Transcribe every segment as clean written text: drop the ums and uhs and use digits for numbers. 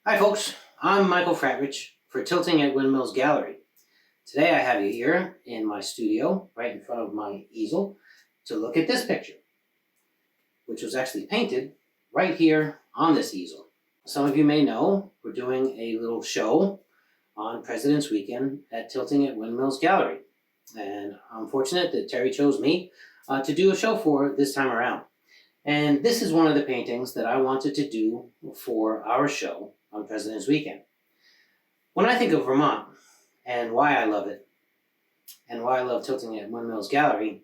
Hi folks, I'm Michael Fratrich for Tilting at Windmills Gallery. Today I have you here in my studio, right in front of my easel, to look at this picture, which was actually painted right here on this easel. Some of you may know we're doing a little show on President's Weekend at Tilting at Windmills Gallery. And I'm fortunate that Terry chose me to do a show for this time around. And this is one of the paintings that I wanted to do for our show on President's Weekend. When I think of Vermont and why I love it and why I love Tilting at Windmills Gallery,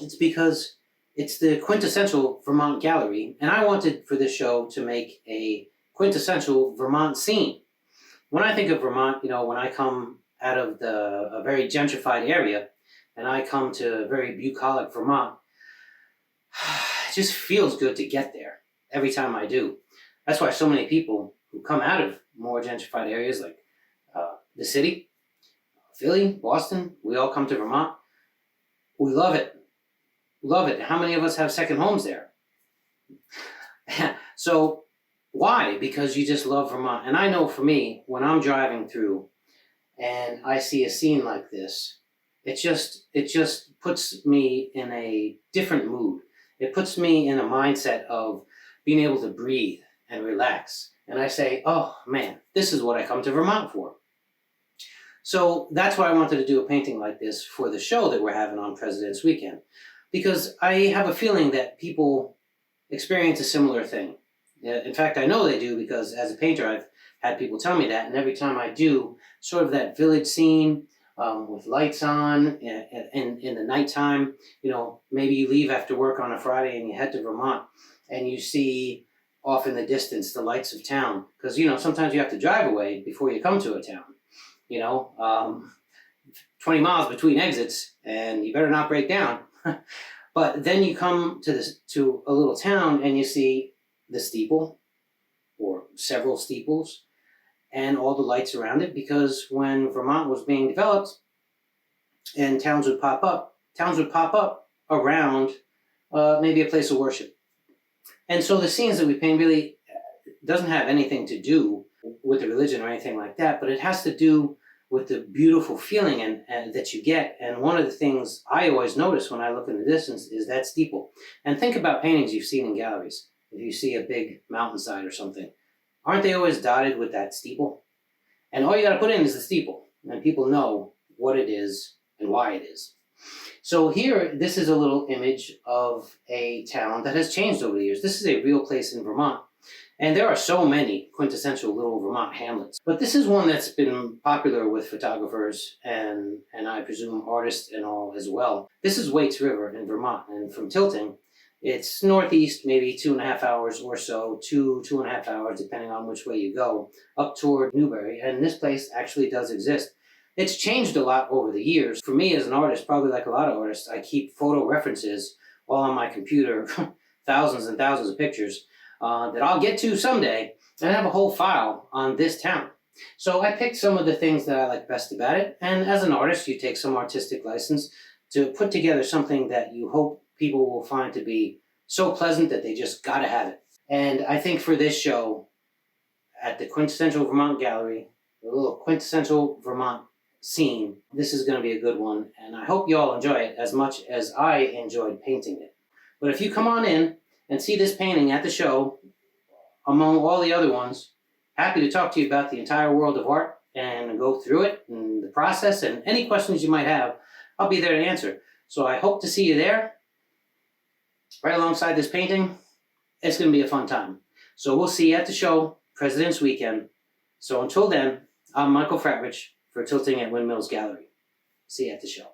it's because it's the quintessential Vermont gallery, and I wanted for this show to make a quintessential Vermont scene. When I think of Vermont, when I come out of a very gentrified area and I come to very bucolic Vermont, it just feels good to get there every time I do. That's why so many people who come out of more gentrified areas like the city, Philly, Boston, we all come to Vermont. We love it. Love it. How many of us have second homes there? So why? Because you just love Vermont. And I know for me, when I'm driving through and I see a scene like this, it just puts me in a different mood. It puts me in a mindset of being able to breathe and relax. And I say, oh man, this is what I come to Vermont for. So that's why I wanted to do a painting like this for the show that we're having on President's Weekend. Because I have a feeling that people experience a similar thing. In fact, I know they do, because as a painter, I've had people tell me that. And every time I do sort of that village scene with lights on in the nighttime, maybe you leave after work on a Friday and you head to Vermont and you see off in the distance the lights of town. Because, sometimes you have to drive away before you come to a town. 20 miles between exits, and you better not break down. But then you come to a little town and you see the steeple or several steeples and all the lights around it, because when Vermont was being developed and towns would pop up around maybe a place of worship. And so the scenes that we paint really doesn't have anything to do with the religion or anything like that, but it has to do with the beautiful feeling and that you get. And one of the things I always notice when I look in the distance is that steeple. And think about paintings you've seen in galleries. If you see a big mountainside or something, aren't they always dotted with that steeple? And all you got to put in is the steeple, and people know what it is and why it is. So here, this is a little image of a town that has changed over the years. This is a real place in Vermont. And there are so many quintessential little Vermont hamlets. But this is one that's been popular with photographers and I presume artists and all as well. This is Waits River in Vermont. And from Tilting, it's northeast, maybe 2.5 hours or so, 2.5 hours, depending on which way you go, up toward Newberry. And this place actually does exist. It's changed a lot over the years. For me as an artist, probably like a lot of artists, I keep photo references all on my computer, thousands and thousands of pictures. That I'll get to someday, and I have a whole file on this town. So I picked some of the things that I like best about it, and as an artist, you take some artistic license to put together something that you hope people will find to be so pleasant that they just gotta have it. And I think for this show, at the Quintessential Vermont Gallery, the little quintessential Vermont scene, this is gonna be a good one, and I hope you all enjoy it as much as I enjoyed painting it. But if you come on in and see this painting at the show, among all the other ones, happy to talk to you about the entire world of art and go through it and the process, and any questions you might have, I'll be there to answer. So I hope to see you there, right alongside this painting. It's going to be a fun time. So we'll see you at the show, President's Weekend. So until then, I'm Michael Fratrich for Tilting at Windmills Gallery. See you at the show.